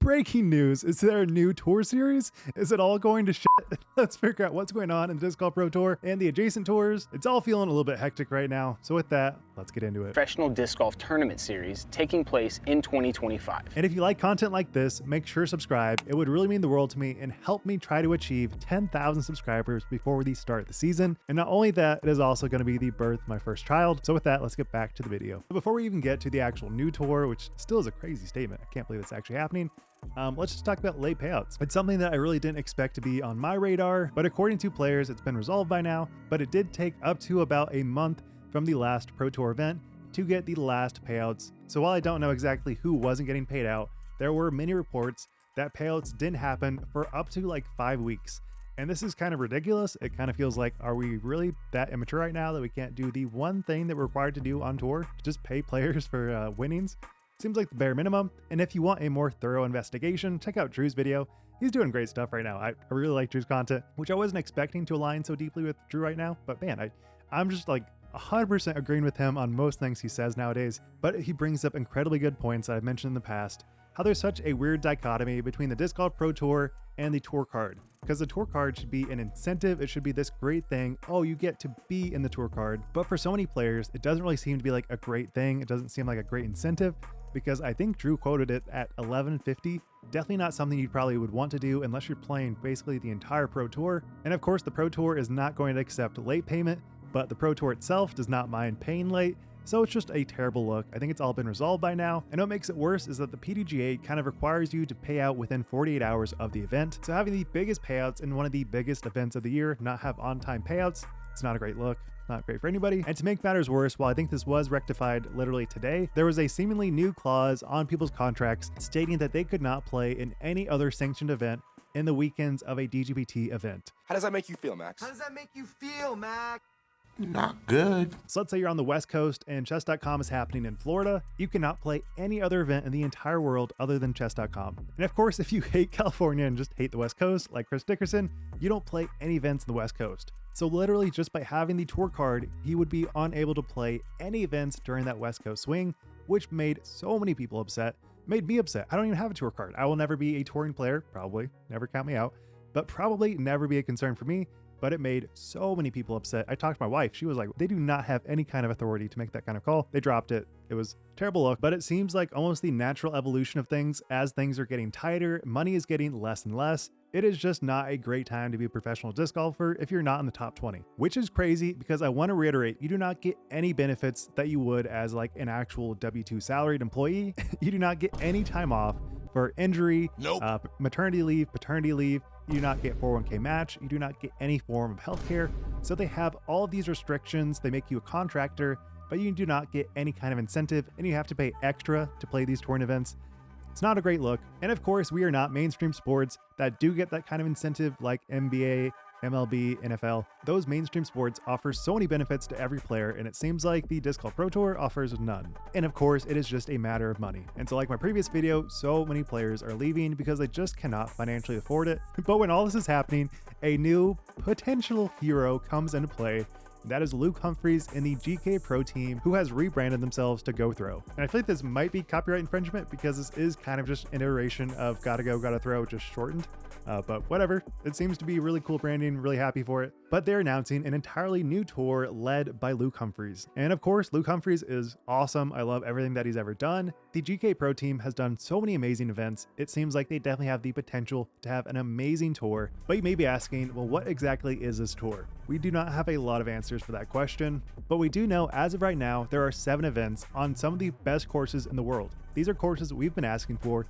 breaking news. Is there a new tour series? Is it all going to shit? Let's figure out what's going on in the Disc Golf Pro Tour and the adjacent tours. It's all feeling a little bit hectic right now. So with that, let's get into it. Professional Disc Golf Tournament Series taking place in 2025. And if you like content like this, make sure to subscribe. It would really mean the world to me and help me try to achieve 10,000 subscribers before we start the season. And not only that, it is also going to be the birth of my first child. So with that, let's get back to the video. But before we even get to the actual new tour, which still is a crazy statement, I can't believe it's actually happening. Let's just talk about late payouts. It's something that I really didn't expect to be on my radar, but according to players, it's been resolved by now. But it did take up to about a month from the last Pro Tour event to get the last payouts. So while I don't know exactly who wasn't getting paid out, there were many reports that payouts didn't happen for up to like 5 weeks. And this is kind of ridiculous. It kind of feels like, are we really that immature right now that we can't do the one thing that we're required to do on tour? Just pay players for winnings? Seems like the bare minimum. And if you want a more thorough investigation, check out Drew's video. He's doing great stuff right now. I really like Drew's content, which I wasn't expecting to align so deeply with Drew right now. But man, I'm just like 100% agreeing with him on most things he says nowadays. But he brings up incredibly good points that I've mentioned in the past. How there's such a weird dichotomy between the Disc Golf Pro Tour and the tour card. Because the tour card should be an incentive. It should be this great thing. Oh, you get to be in the tour card. But for so many players, it doesn't really seem to be like a great thing. It doesn't seem like a great incentive, because I think Drew quoted it at $11.50. Definitely not something you probably would want to do unless you're playing basically the entire Pro Tour. And of course, the Pro Tour is not going to accept late payment, but the Pro Tour itself does not mind paying late. So it's just a terrible look. I think it's all been resolved by now. And what makes it worse is that the PDGA kind of requires you to pay out within 48 hours of the event. So having the biggest payouts in one of the biggest events of the year not have on-time payouts, it's not a great look. Not great for anybody. And to make matters worse, while I think this was rectified literally today, there was a seemingly new clause on people's contracts stating that they could not play in any other sanctioned event in the weekends of a DGPT event. How does that make you feel, Max? How does that make you feel, Max? Not good. So let's say you're on the West Coast and chess.com is happening in Florida. You cannot play any other event in the entire world other than chess.com. And of course, if you hate California and just hate the West Coast, like Chris Dickerson, you don't play any events in the West Coast. So literally just by having the tour card, he would be unable to play any events during that West Coast swing, which made so many people upset. Made me upset. I don't even have a tour card. I will never be a touring player, probably, never count me out, but probably never be a concern for me. But it made so many people upset. I talked to my wife. She was like, they do not have any kind of authority to make that kind of call. They dropped it. It was a terrible look, but it seems like almost the natural evolution of things as things are getting tighter, money is getting less and less. It is just not a great time to be a professional disc golfer if you're not in the top 20, which is crazy because I want to reiterate, you do not get any benefits that you would as like an actual W-2 salaried employee. You do not get any time off for injury, maternity leave, paternity leave. You do not get 401k match. You do not get any form of healthcare. So they have all of these restrictions. They make you a contractor, but you do not get any kind of incentive and you have to pay extra to play these touring events. It's not a great look. And of course, we are not mainstream sports that do get that kind of incentive like NBA, MLB, NFL. Those mainstream sports offer so many benefits to every player, and it seems like the Disc Golf Pro Tour offers none. And of course, it is just a matter of money. And so like my previous video, so many players are leaving because they just cannot financially afford it. But when all this is happening, a new potential hero comes into play. That is Luke Humphries in the GK Pro team, who has rebranded themselves to Go Throw. And I feel like this might be copyright infringement because this is kind of just an iteration of Gotta Go, Gotta Throw, just shortened. But whatever, it seems to be really cool branding, really happy for it. But they're announcing an entirely new tour led by Luke Humphries. And of course, Luke Humphries is awesome. I love everything that he's ever done. The GK Pro team has done so many amazing events. It seems like they definitely have the potential to have an amazing tour. But you may be asking, well, what exactly is this tour? We do not have a lot of answers for that question, but we do know as of right now, there are 7 events on some of the best courses in the world. These are courses we've been asking for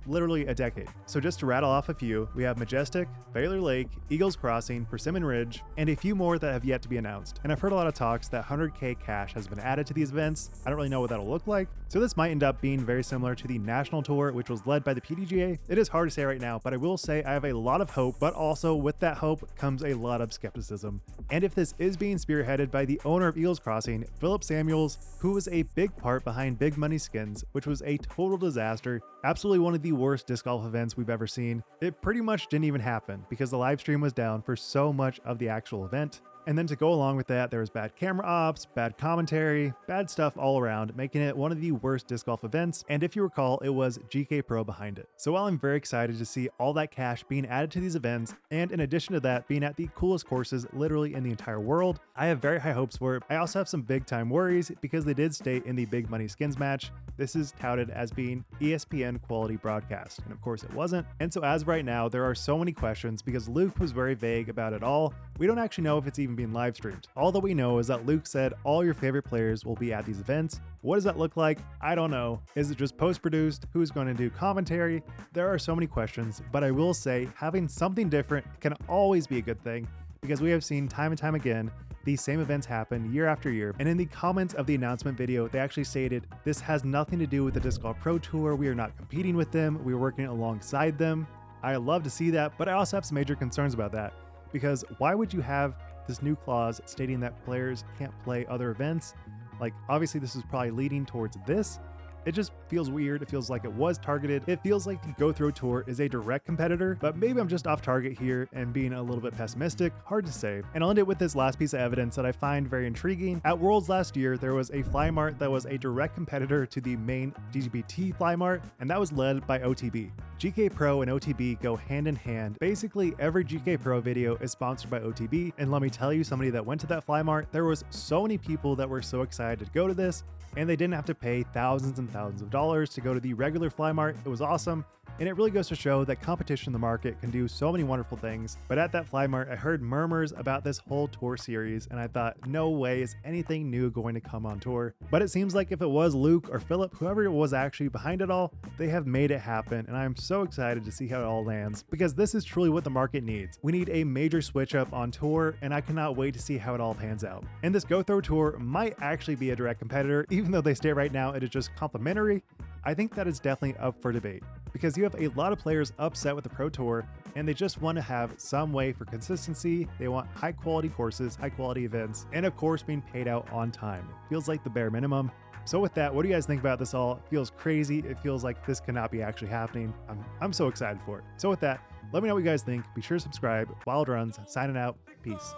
literally a decade. So just to rattle off a few, we have Majestic, Baylor Lake, Eagles Crossing, Persimmon Ridge, and a few more that have yet to be announced. And I've heard a lot of talks that 100K cash has been added to these events. I don't really know what that'll look like. So this might end up being very similar to the National Tour, which was led by the PDGA. It is hard to say right now, but I will say I have a lot of hope, but also with that hope comes a lot of skepticism. And if this is being spearheaded by the owner of Eagles Crossing, Philip Samuels, who was a big part behind Big Money Skins, which was a total disaster, absolutely one of the worst disc golf events we've ever seen. It pretty much didn't even happen because the live stream was down for so much of the actual event. And then to go along with that, there was bad camera ops, bad commentary, bad stuff all around, making it one of the worst disc golf events. And if you recall, it was GK Pro behind it. So while I'm very excited to see all that cash being added to these events, and in addition to that, being at the coolest courses literally in the entire world, I have very high hopes for it. I also have some big time worries because they did state in the Big Money Skins match, this is touted as being ESPN quality broadcast, and of course it wasn't. And so as of right now, there are so many questions because Luke was very vague about it all. We don't actually know if it's even being live streamed. All that we know is that Luke said all your favorite players will be at these events. What does that look like? I don't know. Is it just post-produced? Who's going to do commentary? There are so many questions, but I will say having something different can always be a good thing because we have seen time and time again these same events happen year after year. And in the comments of the announcement video, they actually stated, this has nothing to do with the Disc Golf Pro Tour. We are not competing with them. We are working alongside them. I love to see that, but I also have some major concerns about that because why would you have this new clause stating that players can't play other events? Like, obviously this is probably leading towards this. It just feels weird. It feels like it was targeted. It feels like the Go Throw Tour is a direct competitor, but maybe I'm just off target here and being a little bit pessimistic. Hard to say. And I'll end it with this last piece of evidence that I find very intriguing. At Worlds last year, there was a Fly Mart that was a direct competitor to the main DGPT Fly Mart, and that was led by OTB. GK Pro and OTB go hand in hand. Basically, every GK Pro video is sponsored by OTB, and let me tell you, somebody that went to that Fly Mart, there was so many people that were so excited to go to this, and they didn't have to pay thousands and thousands of dollars to go to the regular Fly Mart. It was awesome. And it really goes to show that competition in the market can do so many wonderful things. But at that Fly Mart, I heard murmurs about this whole tour series, and I thought, no way is anything new going to come on tour. But it seems like if it was Luke or Philip, whoever was actually behind it all, they have made it happen. And I'm so excited to see how it all lands because this is truly what the market needs. We need a major switch up on tour, and I cannot wait to see how it all pans out. And this Go Throw Tour might actually be a direct competitor, even though they state right now it is just complimentary. I think that is definitely up for debate because you have a lot of players upset with the Pro Tour and they just want to have some way for consistency. They want high quality courses, high quality events, and of course being paid out on time. It feels like the bare minimum. So with that, what do you guys think about this all? It feels crazy. It feels like this cannot be actually happening. I'm so excited for it. So with that, let me know what you guys think. Be sure to subscribe. Wild Runs, signing out. Peace.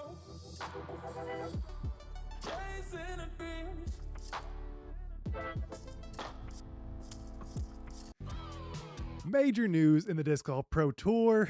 Major news in the Disc Golf Pro Tour.